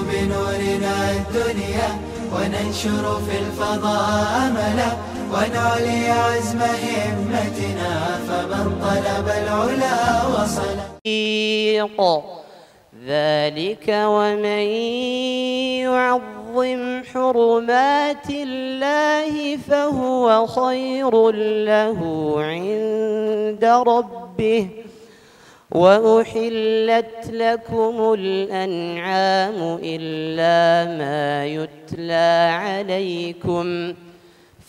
بنورنا الدنيا وننشر في الفضاء أملا ونعلي عزم همتنا فمن طلب العلا وصل. ذلك ومن يعظم حرمات الله فهو خير له عند ربه وأحلت لكم الأنعام إلا ما يتلى عليكم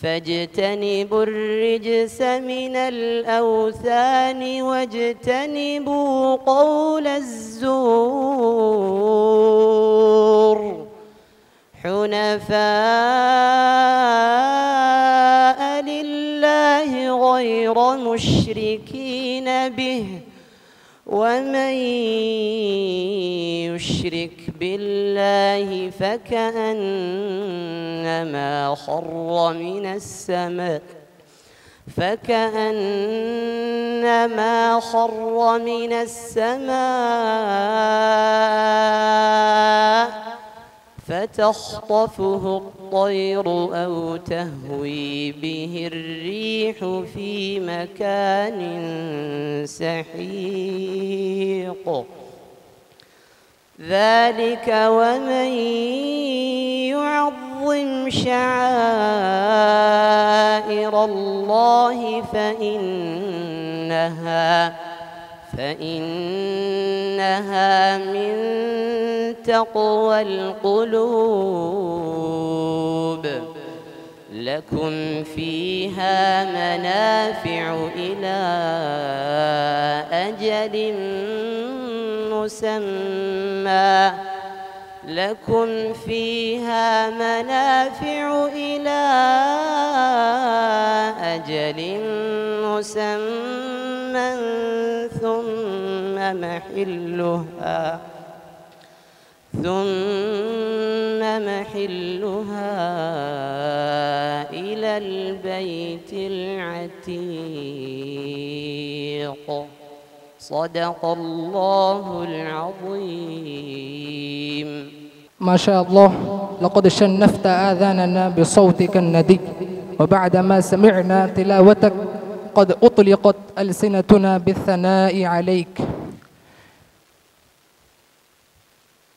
فاجتنبوا الرجس من الأوثان واجتنبوا قول الزور حنفاء لله غير مشركين به ومن يشرك بالله فكأنما خر من السماء فتخطفه الطير أو تهوي به الريح في مكان سحيق. ذلك ومن يعظم شعائر الله فإنها من تقوى القلوب. لكم فيها منافع إلى أجل مسمى ثم محلها إلى البيت العتيق. صدق الله العظيم. ما شاء الله، لقد شنفت آذاننا بصوتك الندي، وبعدما سمعنا تلاوتك قد أطلقت ألسنتنا بالثناء عليك.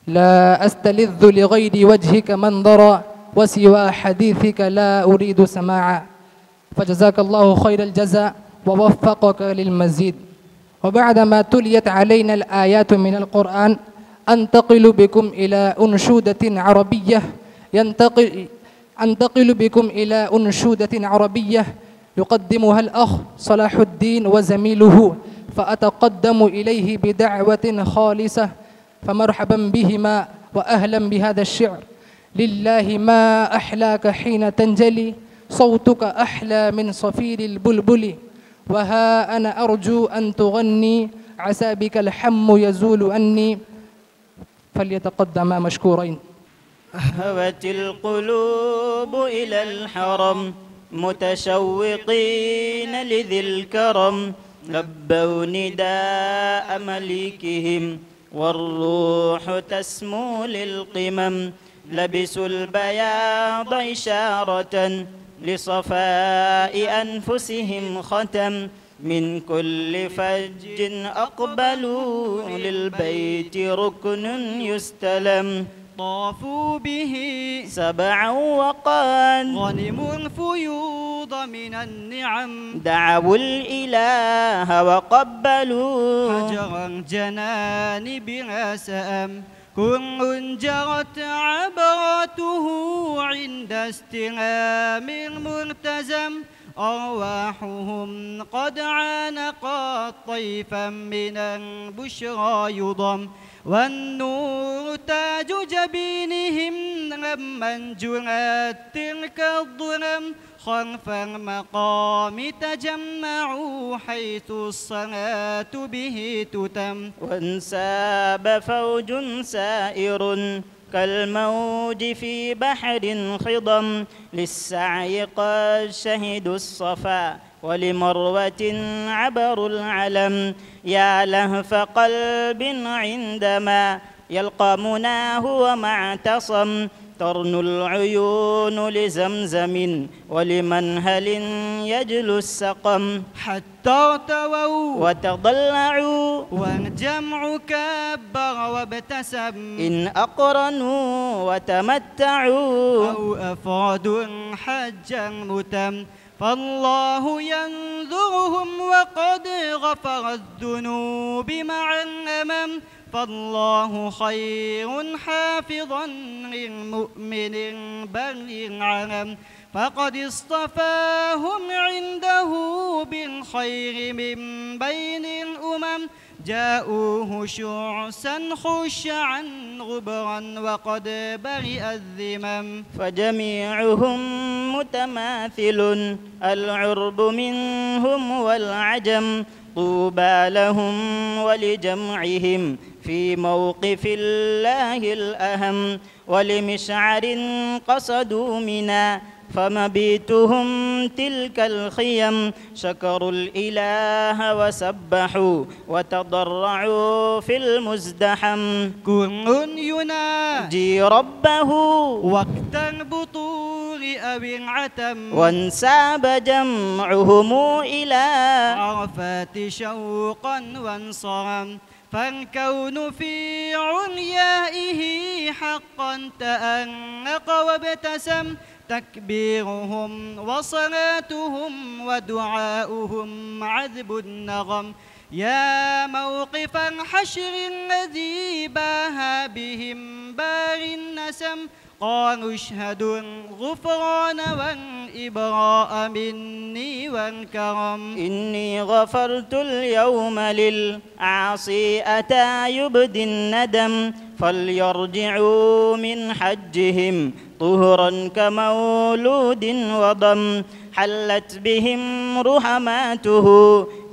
لا أستلذ لغير وجهك منظرا وسوى حديثك لا أريد سماعا، فجزاك الله خير الجزاء ووفقك للمزيد. وبعدما تليت علينا الآيات من القرآن أنتقل بكم إلى أنشودة عربية يقدمها الأخ صلاح الدين وزميله، فأتقدم إليه بدعوة خالصة، فمرحبا بهما وأهلا بهذا الشعر. لله ما أحلاك حين تنجلي، صوتك أحلى من صفير البلبل، وها أنا أرجو أن تغني، عسى بك الحم يزول أني. فليتقدما مشكورين. هوت القلوب إلى الحرم متشوقين لذي الكرم، لبوا نداء مليكهم والروح تسمو للقمم، لبسوا البياض إشارة لصفاء أنفسهم ختم، من كل فج أقبلوا للبيت ركن يستلم، طافوا به سبعا وقد غنموا الفيوض من النعم، دعوا الإله وقبلوا حجرا جنانبها سأم، كل جرت عبرته عند استلام الملتزم، أرواحهم قد عانقت طيفا من البشرى يضم، والنور تاج جبينهم لما انجلت تلك الظلم، خلف المقام تجمعوا حيث الصلاة به تتم، وانساب فوج سائر كالموج في بحر خضم، للسعي قد شهدوا الصفا ولمروة عبروا العلم، يا لهف قلب عندما يلقى مناه وما اعتصم ترن العيون لزمزم ولمنهل يجلو السقم حتى ارتووا وتضلعوا والجمع كبر وابتسم إن أقرنوا وتمتعوا أو أفراد حجا متم فالله ينذرهم وقد غفر الذنوب مع الأمم فالله خير حافظا للمؤمن بل علم فقد اصطفاهم عنده بالخير من بين الأمم جاءوه شعثا خشعا غبرا وقد برئ الذمم فجميعهم متماثل العرب منهم والعجم طوبى لهم ولجمعهم في موقف الله الأهم ولمشعر قصدوا منا فمبيتهم تلك الخيم شكروا الإله وسبحوا وتضرعوا في المزدحم كل يناجي ربه وقت البطور أو العتم وانساب جمعهم إلى عرفات شوقا وانصرم فالكون في عليائه حقا تأنق وابتسم تكبيرهم وصلاتهم ودعاؤهم عذب النغم يا موقف الحشر الذي باها بهم بار النسم قالوا اشهدوا الغفران والإبراء مني والكرم إني غفرت اليوم للعاصي أتى يبدي الندم فليرجعوا من حجهم طهرا كمولود وضم حلت بهم رحماته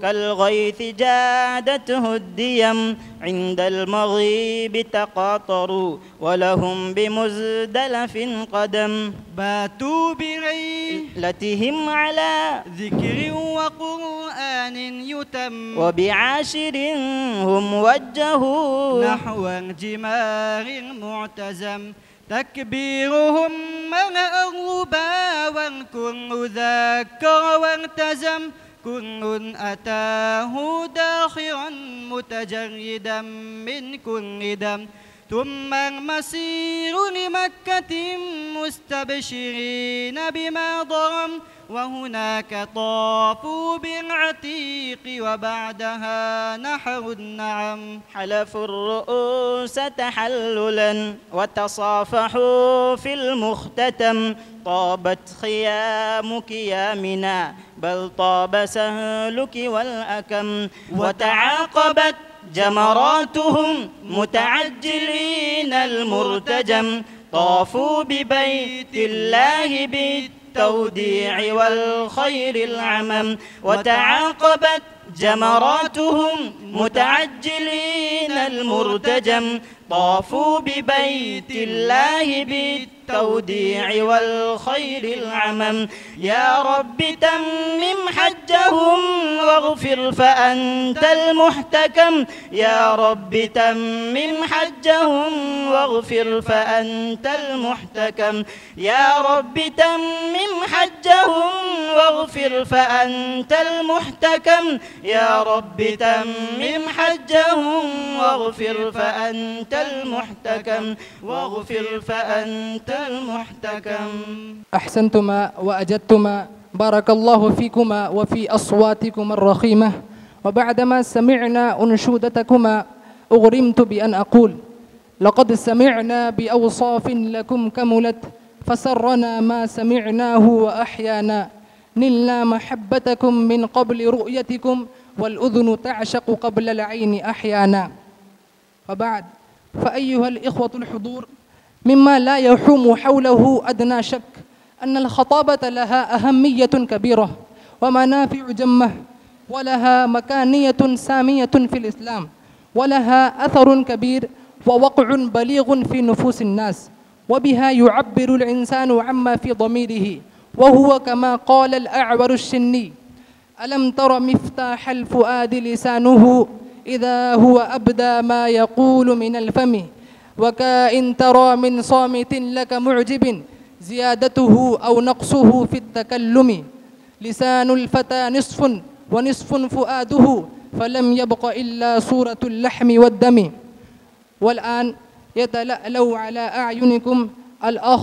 كالغيث جادته الديم عند المغيب تقاطروا ولهم بمزدلف قدم باتوا بريلتهم على ذكر وقرآن يتم وبعاشر هم وجهوا نحو الجمار المعتزم تكبيرهم ملأ الربا والكل ذكر والتزم كل أتاه داخرا متجردا من كل دم ثم المسير لمكة مستبشرين بما ضرم وهناك طافوا بالعتيق وبعدها نحروا النعم حلفوا الرؤوس تحللا وتصافحوا في المختتم طابت خيامك يا منى بل طاب سهلك والأكم وتعاقبت جمراتهم متعجلين المرتجم طافوا ببيت الله بالتوديع والخير العمم وتعاقبت جمراتهم متعجلين المرتجم طافوا ببيت الله بالتوديع والخير العمم يا رب تمم حجهم واغفر فأنت المحتكم يا رب تمم حجهم واغفر فأنت المحتكم يا رب تمم حجهم واغفر فأنت المحتكم يا رب تمم حجهم واغفر فأنت المحتكم واغفر فأنت المحتكم. أحسنتما وأجدتما بارك الله فيكما وفي أصواتكما الرخيمة. وبعدما سمعنا أنشودتكما أغرمت بأن أقول لقد سمعنا بأوصاف لكم كملت فسرنا ما سمعناه وأحيانا نلنا محبتكم من قبل رؤيتكم والأذن تعشق قبل العين أحيانا. وبعد فأيها الإخوة الحضور مما لا يحوم حوله أدنى شك أن الخطابة لها أهمية كبيرة ومنافع جمة ولها مكانية سامية في الإسلام ولها أثر كبير ووقع بليغ في نفوس الناس وبها يعبر الإنسان عما في ضميره وهو كما قال الأعور الشني ألم تر مفتاح الفؤاد لسانه إذا هو أبدى ما يقول من الفم وكائن ترى من صامت لك معجب زيادته أو نقصه في التكلم لسان الفتى نصف ونصف فؤاده فلم يبق إلا صورة اللحم والدم. والآن يتلألأ على أعينكم الأخ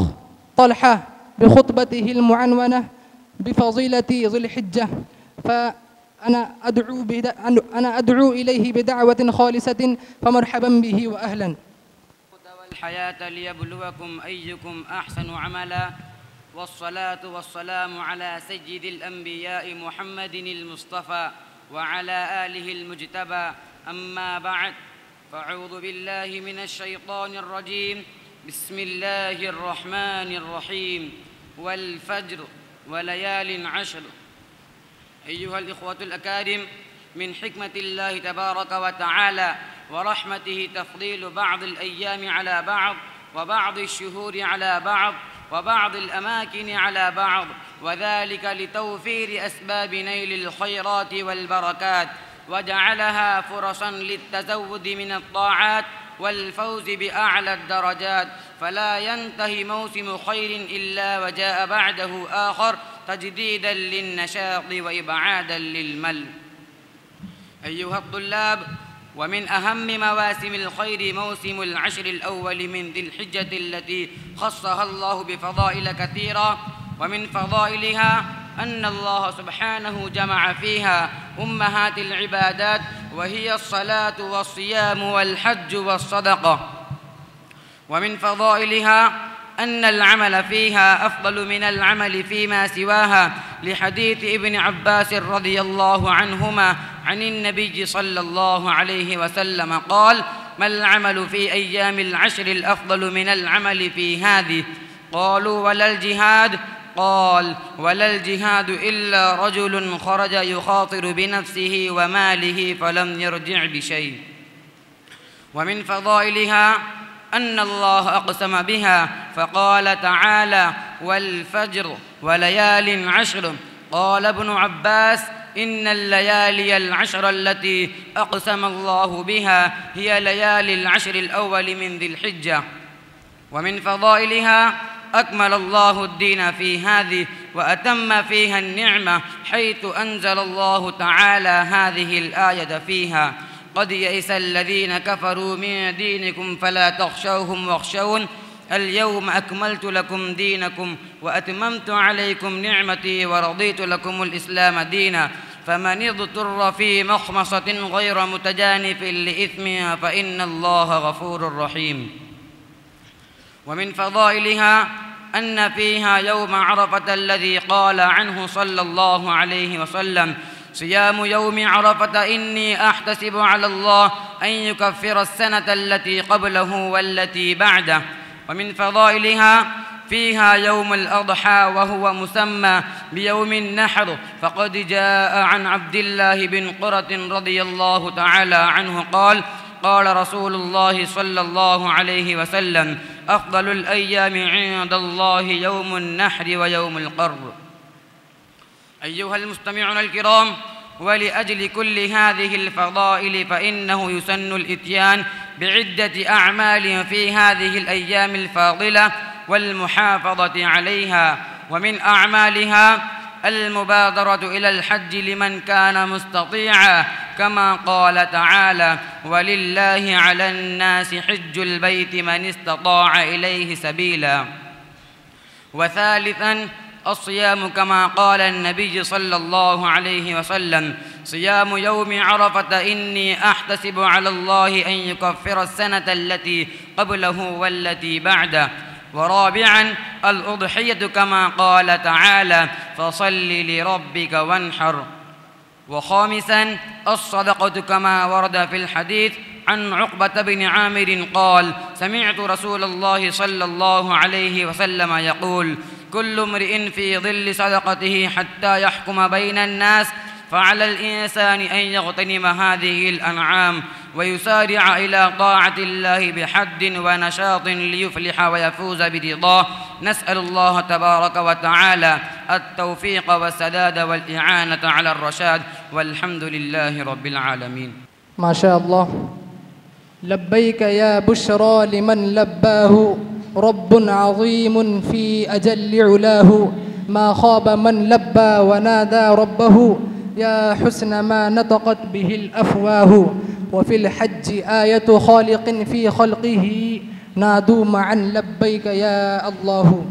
طلحة بخطبته المعنونة بفضيلة ذي الحجة، فأنا أدعو إليه بدعوة خالصة فمرحبا به وأهلا. الحياة ليبلوكم أيكم أحسن عملا، والصلاة والسلام على سيد الأنبياء محمد المصطفى وعلى آله المجتبى. أما بعد، فأعوذ بالله من الشيطان الرجيم. بسم الله الرحمن الرحيم. والفجر وليال عشر. أيها الإخوة الأكارم، من حكمة الله تبارك وتعالى ورحمته تفضيل بعض الأيام على بعض، وبعض الشهور على بعض، وبعض الأماكن على بعض، وذلك لتوفير أسباب نيل الخيرات والبركات، وجعلها فرصا للتزود من الطاعات والفوز بأعلى الدرجات، فلا ينتهي موسم خير إلا وجاء بعده آخر تجديدا للنشاط وإبعادا للمل. أيها الطلاب، ومن أهم مواسم الخير موسم العشر الأول من ذي الحجة التي خصها الله بفضائل كثيرة، ومن فضائلها أن الله سبحانه جمع فيها أمهات العبادات، وهي الصلاة والصيام والحج والصدقة. ومن فضائلها أن العمل فيها أفضل من العمل فيما سواها، لحديث ابن عباس رضي الله عنهما عن النبي صلى الله عليه وسلم قال: ما العمل في أيام العشر الأفضل من العمل في هذه؟ قالوا: ولا الجهاد؟ قال: ولا الجهاد إلا رجل خرج يخاطر بنفسه وماله فلم يرجع بشيء. ومن فضائلها أن الله أقسم بها فقال تعالى: والفجر وليال عشر. قال ابن عباس: إن الليالي العشر التي أقسم الله بها هي ليالي العشر الأول من ذي الحجة. ومن فضائلها أكمل الله الدين في هذه وأتم فيها النعمة، حيث أنزل الله تعالى هذه الآية فيها: قد يئس الذين كفروا من دينكم فلا تخشوهم واخشون اليوم أكملت لكم دينكم وأتممت عليكم نعمتي ورضيت لكم الإسلام دينا، فمن اضطر في مخمصة غير متجانف لإثم فإن الله غفور رحيم. ومن فضائلها أن فيها يوم عرفة الذي قال عنه صلى الله عليه وسلم: صيام يوم عرفة إني أحتسب على الله أن يكفر السنة التي قبله والتي بعده. ومن فضائلها فيها يوم الأضحى وهو مسمى بيوم النحر، فقد جاء عن عبد الله بن قرة رضي الله تعالى عنه قال: قال رسول الله صلى الله عليه وسلم: أفضل الأيام عند الله يوم النحر ويوم القر. أيها المستمعون الكرام، ولأجل كل هذه الفضائل فإنه يسن الإتيان بعدة أعمال في هذه الأيام الفاضلة والمحافظة عليها. ومن أعمالها المبادرة إلى الحج لمن كان مستطيعا، كما قال تعالى: ولله على الناس حج البيت من استطاع إليه سبيلا. وثالثا الصيام، كما قال النبي صلى الله عليه وسلم: صيام يوم عرفة إني أحتسب على الله أن يكفر السنة التي قبله والتي بعده. ورابعا الأضحية، كما قال تعالى: فصل لربك وانحر. وخامسا الصدقة، كما ورد في الحديث عن عقبة بن عامر قال: سمعت رسول الله صلى الله عليه وسلم يقول: كل امرئ في ظل صدقته حتى يحكم بين الناس، فعلى الإنسان أن يغتنم هذه الأنعام ويسارع إلى طاعة الله بحد ونشاط ليفلح ويفوز برضاه. نسأل الله تبارك وتعالى التوفيق والسداد والإعانة على الرشاد، والحمد لله رب العالمين. ما شاء الله. لبيك يا بشرى لمن لباه رب عظيم في أجل علاه ما خاب من لبى ونادى ربه يا حسن ما نطقت به الأفواه وفي الحج آية خالق في خلقه نادوا معا لبيك يا الله.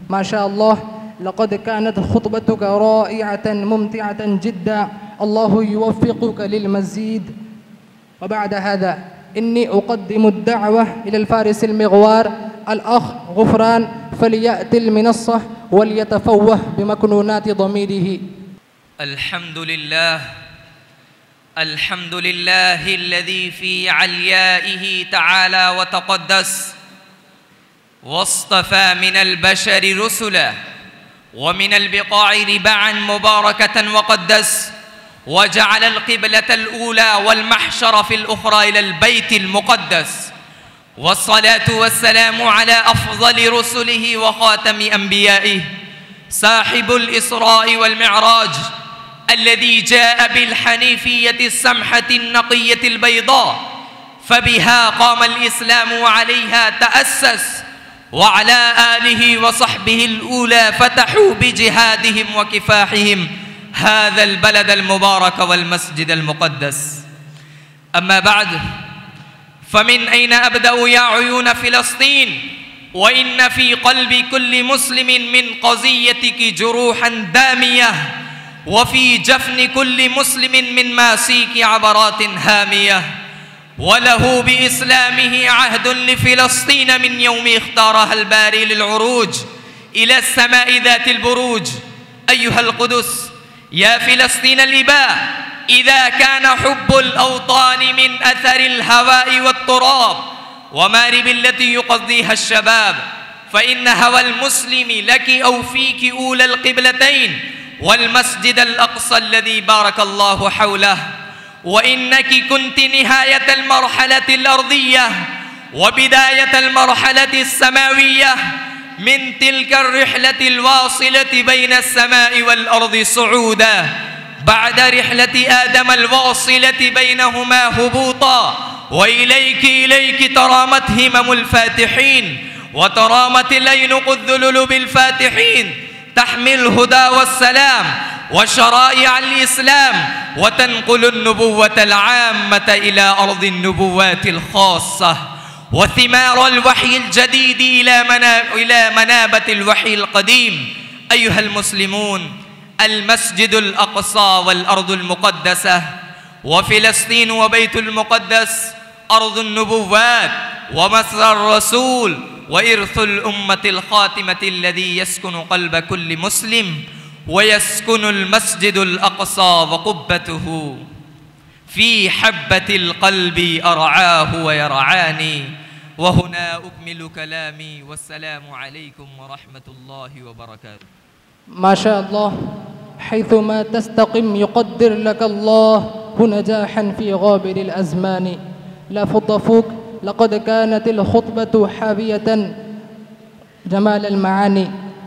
ما شاء الله، لقد كانت خطبتك رائعة ممتعة جدا، الله يوفقك للمزيد. وبعد هذا إني أقدم الدعوة إلى الفارس المغوار الأخ غفران فليأتي المنصة وليتفوه بمكنونات ضميره. الحمد لله الذي في عليائه تعالى وتقدس واصطفى من البشر رسلا ومن البقاع رباعا مباركة وقدس وجعل القبلة الأولى والمحشر في الأخرى إلى البيت المقدس، والصلاة والسلام على أفضل رسله وخاتم أنبيائه صاحب الإسراء والمعراج الذي جاء بالحنيفية السمحة النقية البيضاء، فبها قام الإسلام وعليها تأسس، وعلى آله وصحبه الأولى فتحوا بجهادهم وكفاحهم هذا البلد المبارك والمسجد المقدس. أما بعد، فمن أين أبدأ يا عيون فلسطين؟ وإن في قلب كل مسلم من قضيتك جروحا دامية، وفي جفن كل مسلم من ماسيك عبرات هامية، وله بإسلامه عهد لفلسطين من يوم اختارها الباري للعروج إلى السماء ذات البروج. أيها القدس يا فلسطين الإباء، إذا كان حب الأوطان من أثر الهواء والتراب ومارب التي يقضيها الشباب، فإن هوى المسلم لك أو فيك أولى القبلتين والمسجد الأقصى الذي بارك الله حوله، وإنك كنت نهاية المرحلة الأرضية وبداية المرحلة السماوية من تلك الرحلة الواصلة بين السماء والأرض صعودا، بعد رحلة آدم الواصلة بينهما هبوطا، وإليك ترامت همم الفاتحين وترامت الأينق الذلل بالفاتحين، تحمي الهدى والسلام وشرائع الإسلام وتنقل النبوة العامة إلى أرض النبوات الخاصة، وثمار الوحي الجديد إلى منابة الوحي القديم. أيها المسلمون، المسجد الأقصى والأرض المقدسة وفلسطين وبيت المقدس أرض النبوات ومثل الرسول وإرث الأمة الخاتمة الذي يسكن قلب كل مسلم، ويسكن المسجد الأقصى وقبته في حبة القلب أرعاه ويرعاني. وهنا أكمل كلامي، والسلام عليكم ورحمة الله وبركاته. ما شاء الله، حيثما تستقم يقدر لك الله نجاحا في غابر الأزمان. لا فض فوق، لقد كانت الخطبة حاوية جمال المعاني.